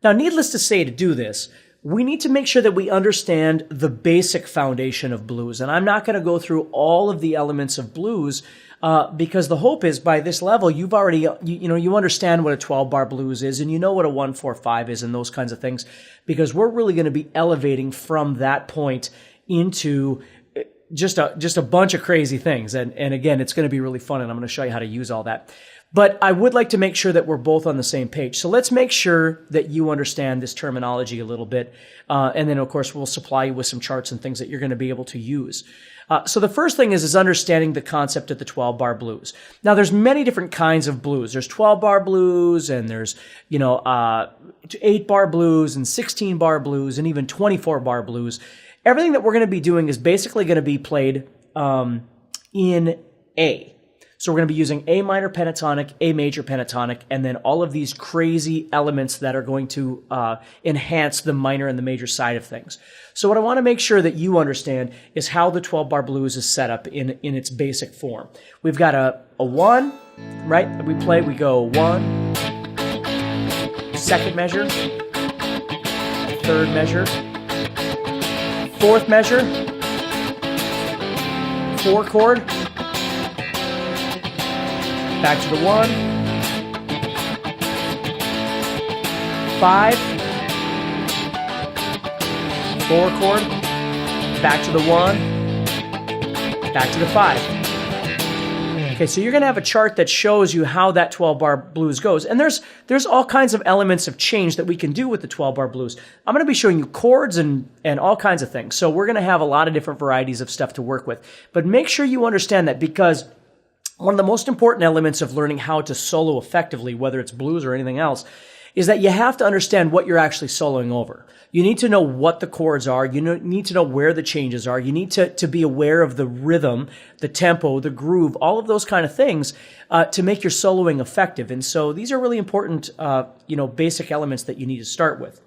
Now, needless to say, to do this, we need to make sure that we understand the basic foundation of blues. And I'm not going to go through all of the elements of blues because the hope is by this level, you've already, you understand what a 12-bar blues is and you know what a 1-4-5 is and those kinds of things, because we're really going to be elevating from that point into just a bunch of crazy things. And again, it's going to be really fun, and I'm going to show you how to use all that. But I would like to make sure that we're both on the same page. So let's make sure that you understand this terminology a little bit. And then, of course, we'll supply you with some charts and things that you're going to be able to use. So the first thing is understanding the concept of the 12-bar blues. Now, there's many different kinds of blues. There's 12-bar blues, and there's, 8-bar blues, and 16-bar blues, and even 24-bar blues. Everything that we're going to be doing is basically going to be played in A. So we're going to be using A minor pentatonic, A major pentatonic, and then all of these crazy elements that are going to enhance the minor and the major side of things. So what I want to make sure that you understand is how the 12-bar blues is set up in its basic form. We've got a 1, right? We go 1, second measure, third measure, fourth measure, 4 chord, back to the 1, 5, 4 chord, back to the 1, back to the 5. Okay, so you're going to have a chart that shows you how that 12-bar blues goes. And there's all kinds of elements of change that we can do with the 12-bar blues. I'm going to be showing you chords and all kinds of things. So we're going to have a lot of different varieties of stuff to work with. But make sure you understand that, because one of the most important elements of learning how to solo effectively, whether it's blues or anything else, is that you have to understand what you're actually soloing over. You need to know what the chords are. You need to know where the changes are. You need to be aware of the rhythm, the tempo, the groove, all of those kind of things to make your soloing effective. And so these are really important, basic elements that you need to start with.